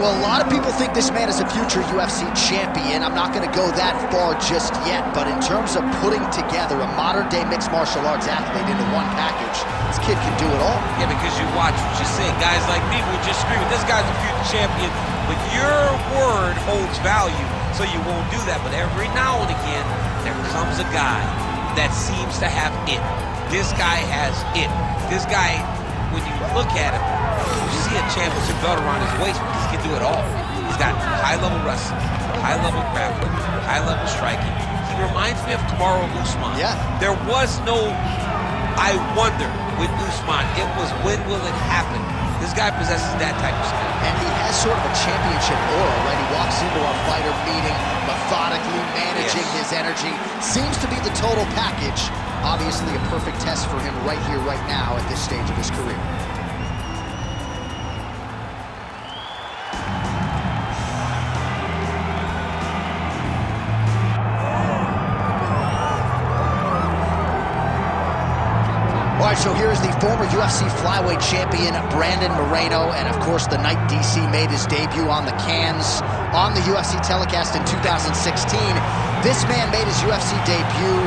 well, a lot of people think this man is a future UFC champion. I'm not going to go that far just yet, but in terms of putting together a modern-day mixed martial arts athlete into one package, this kid can do it all. Yeah, because you watch what you say. Guys like me will just scream, this guy's a future champion, but your word holds value, so you won't do that. But every now and again, there comes a guy that seems to have it. This guy has it. This guy, when you look at him, you see a championship belt around his waist because he can do it all. He's got high-level wrestling, high-level grappling, high-level striking. He reminds me of Kamaru Usman. Yeah. There was no I wonder with Usman. It was when will it happen? This guy possesses that type of skill. And he has sort of a championship aura, right? He walks into a fighter meeting, methodically managing his energy. Seems to be the total package. Obviously a perfect test for him right here, right now, at this stage of his career. All right, so here's the former UFC flyweight champion, Brandon Moreno, and of course the night DC made his debut on the cans on the UFC telecast in 2016. This man made his UFC debut,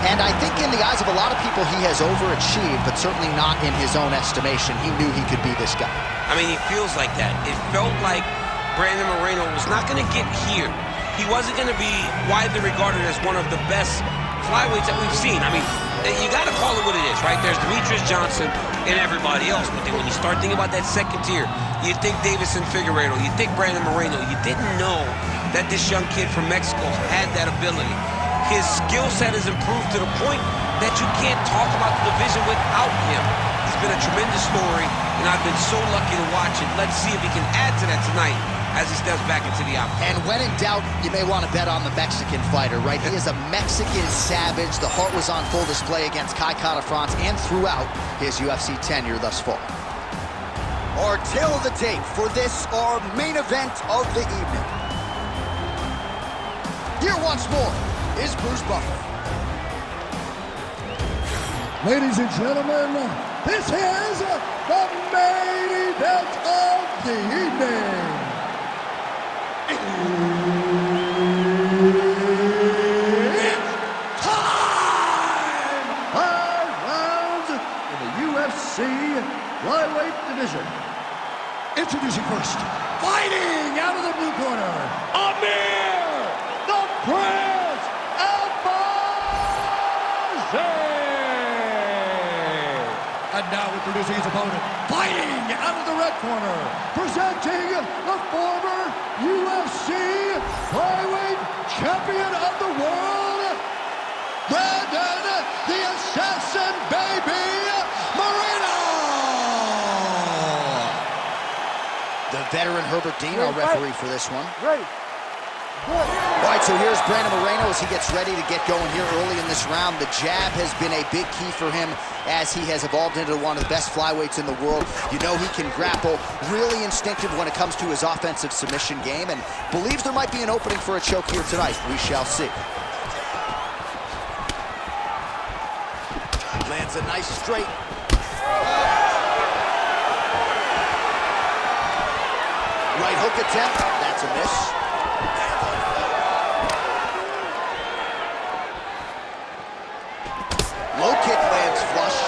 and I think in the eyes of a lot of people he has overachieved, but certainly not in his own estimation. He knew he could be this guy. I mean, he feels like that. It felt like Brandon Moreno was not going to get here. He wasn't going to be widely regarded as one of the best flyweights that we've seen. I mean, you got to call it what it is, right? There's Demetrius Johnson and everybody else. But then when you start thinking about that second tier, you think Davison Figueiredo, you think Brandon Moreno. You didn't know that this young kid from Mexico had that ability. His skill set has improved to the point that you can't talk about the division without him. He's been a tremendous story, and I've been so lucky to watch it. Let's see if he can add to that tonight as he steps back into the octagon. And when in doubt, you may want to bet on the Mexican fighter, right? He is a Mexican savage. The heart was on full display against Kai Kara-France and throughout his UFC tenure thus far. Our tail of the tape for this, our main event of the evening. Here once more is Bruce Buffer. Ladies and gentlemen, this is the main event of the evening. It's time! 5 rounds in the UFC flyweight division. Introducing first, fighting out of the blue corner, Amir, the Prince Albazi! And now introducing his opponent, fighting out of the red corner, presenting the former UFC flyweight champion of the world, Brandon the Assassin Baby Moreno! The veteran Herbert Dean, our referee for this one. Ready. All right, so here's Brandon Moreno as he gets ready to get going here early in this round. The jab has been a big key for him as he has evolved into one of the best flyweights in the world. You know he can grapple, really instinctive when it comes to his offensive submission game, and believes there might be an opening for a choke here tonight. We shall see. Lands a nice straight. Right hook attempt, that's a miss. Low kick lands flush.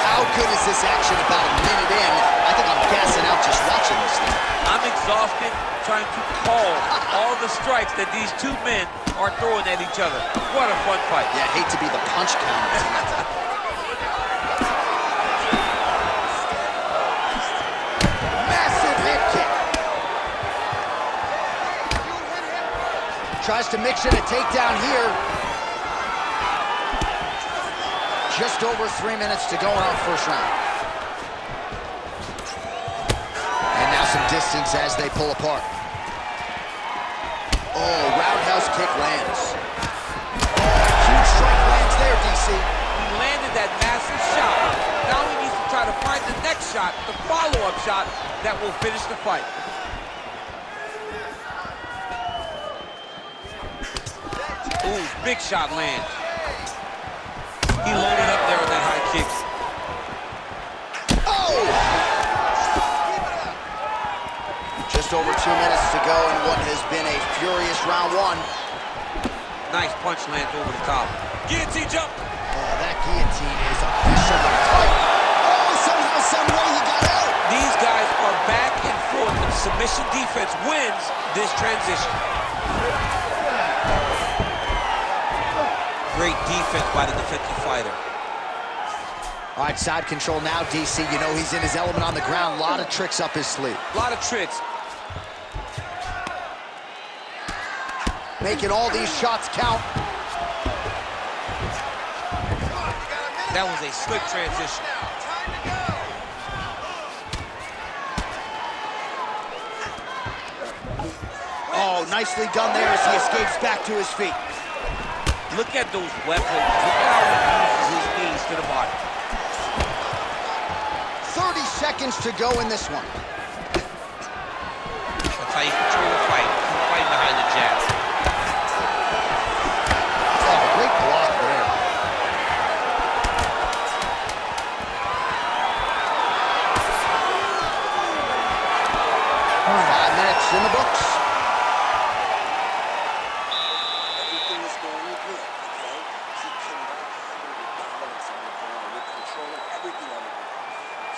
How good is this action about a minute in? I think I'm gassing out just watching this thing. I'm exhausted trying to call all the strikes that these two men are throwing at each other. What a fun fight. Yeah, I hate to be the punch counter. Massive head kick. Tries to mix in a takedown here. Just over 3 minutes to go in our first round. And now some distance as they pull apart. Oh, roundhouse kick lands. Huge strike lands there, DC. He landed that massive shot. Now he needs to try to find the next shot, the follow-up shot that will finish the fight. Ooh, big shot lands. He loaded up there with that high kick. Oh! 2 minutes to go in what has been a furious round one. Nice punch lands over the top. Guillotine jump. Oh, that guillotine is officially tight. Oh, somehow, some way he got out. These guys are back and forth. The submission defense wins this transition. Great defense by the defensive fighter. All right, side control now, DC. You know he's in his element on the ground. A lot of tricks up his sleeve. A lot of tricks. Making all these shots count. That was a slick transition. Oh, nicely done there as he escapes back to his feet. Look at those weapons. Look at how he uses his knees to the body. 30 seconds to go in this one. That's how you control the fight. Keep fighting behind the jab. Oh, great block there. All right. 5 minutes in the books. Everything is going good, okay? He cannot handle the dominance on the ground. You're controlling everything on the ground.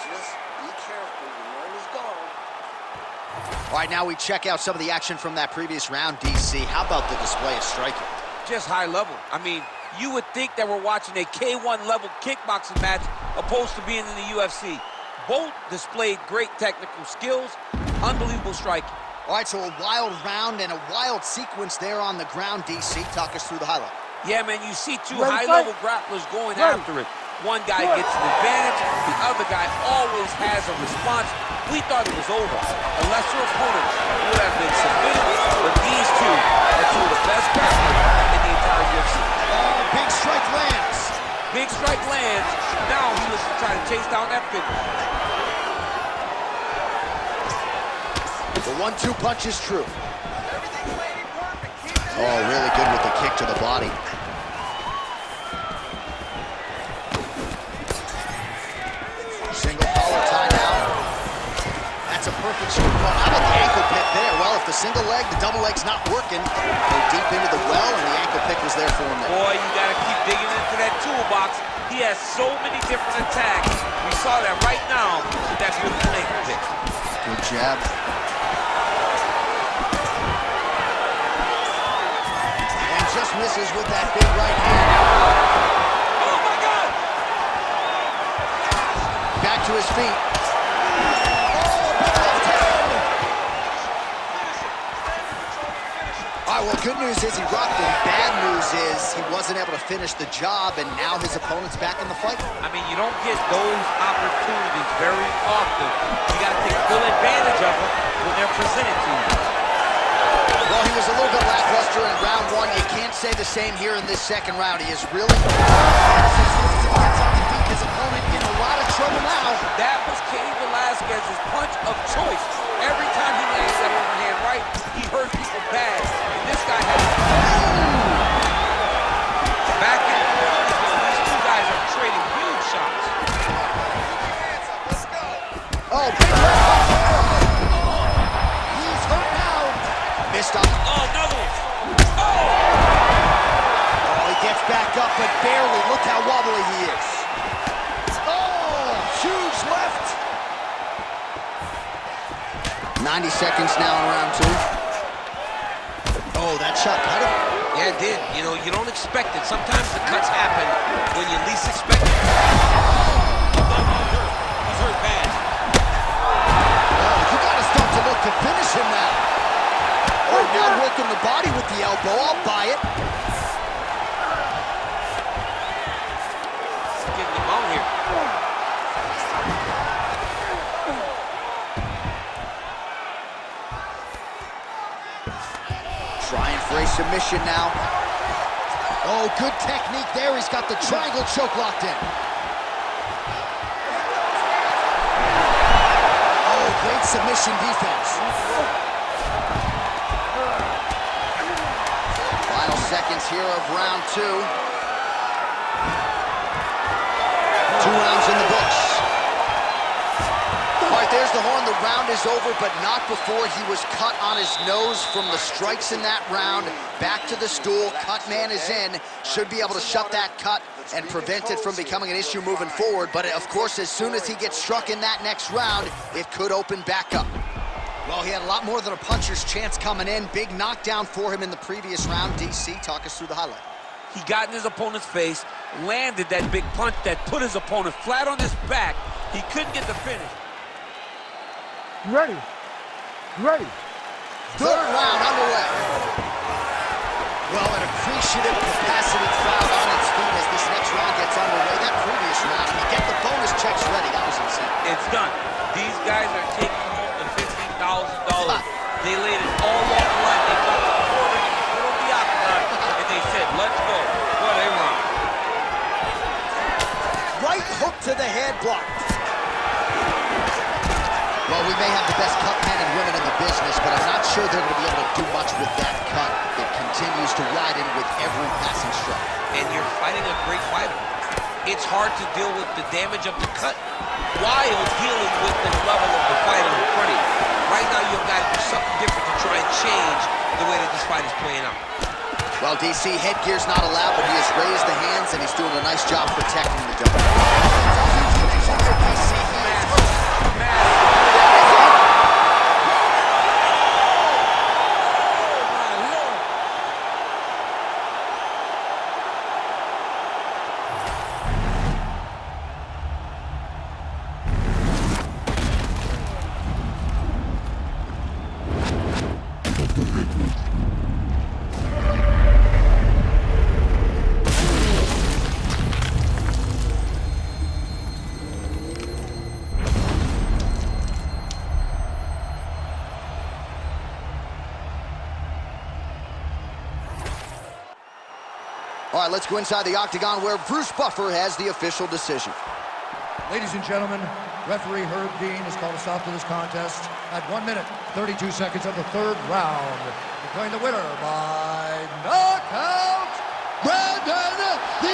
Just be careful when you're in his guard. All right, now we check out some of the action from that previous round, DC. How about the display of striking? Just high level. I mean, you would think that we're watching a K1 level kickboxing match opposed to being in the UFC. Both displayed great technical skills, unbelievable striking. All right, so a wild round and a wild sequence there on the ground, DC. Talk us through the highlight. Yeah, man, you see two high-level grapplers going after it. One guy gets an advantage, the other guy always has a response. We thought it was over. A lesser opponent would have been submitted, but these two are two of the best grapplers in the entire UFC. Oh, big strike lands. Big strike lands. Now he looks to try to chase down that finish. The 1-2 punch is true. Oh, really good with the kick to the body. Single collar tie now. That's a perfect scoop. How about the ankle pick there? Well, if the single leg, the double leg's not working, go deep into the well, and the ankle pick was there for him there. Boy, you got to keep digging into that toolbox. He has so many different attacks. We saw that right now with that beautiful ankle pick. Good jab. And just misses with that big right hand. Oh, my God! Back to his feet. All right, well, good news is he rocked him. Bad news is he wasn't able to finish the job, and now his opponent's back in the fight. I mean, you don't get those opportunities very often. You got to take full advantage of them when they're presented to you. Well, he was a little bit lackluster in round one. You can't say the same here in this second round. He is really his opponent in a lot of trouble now. That was Cain Velasquez's punch of choice. Every time he lands that overhand right, he hurt people bad. And this guy has back and forth. These two guys are trading huge shots. Oh, big left hook there. He's hurt now. Missed up. Oh, another one. Oh! Oh, he gets back up, but barely. Look how wobbly he is. Oh, huge left. 90 seconds now in round two. Oh, that shot cut him. Yeah, it did. You know, you don't expect it. Sometimes the cuts happen when you least expect it. He's hurt bad. Oh, you got to start to look to finish him now. Oh, now working the body with the elbow. I'll buy it. Getting him on here. Trying for a submission now. Oh, good technique there. He's got the triangle choke locked in. Oh, great submission defense. Final seconds here of round two. 2 rounds in the books. All right, there's the the horn, the round is over, but not before he was cut on his nose from the strikes in that round. Back to the stool, cut man is in. Should be able to shut that cut and prevent it from becoming an issue moving forward. But of course, as soon as he gets struck in that next round, it could open back up. Well, he had a lot more than a puncher's chance coming in. Big knockdown for him in the previous round. DC, talk us through the highlight. He got in his opponent's face, landed that big punch that put his opponent flat on his back. He couldn't get the finish. Ready. Ready. Third round underway. Well, an appreciative capacity crowd on its feet as this next round gets underway. That previous round, you get the bonus checks ready. That was insane. It's done. These guys are taking home the $15,000. They laid it all on the line. They got the quarter in the middle of the octagon, and they said, let's go. What a round. Right hook to the head blocked. Well, we may have the best cut men and women in the business, but I'm not sure they're going to be able to do much with that cut. It continues to widen with every passing strike. And you're fighting a great fighter. It's hard to deal with the damage of the cut while dealing with the level of the fighter in front of you. Right now, you've got to do something different to try and change the way that this fight is playing out. Well, DC, headgear's not allowed, but he has raised the hands, and he's doing a nice job protecting the jump. All right, let's go inside the octagon where Bruce Buffer has the official decision. Ladies and gentlemen, referee Herb Dean has called a stop to this contest at 1 minute, 32 seconds of the third round, declaring the winner by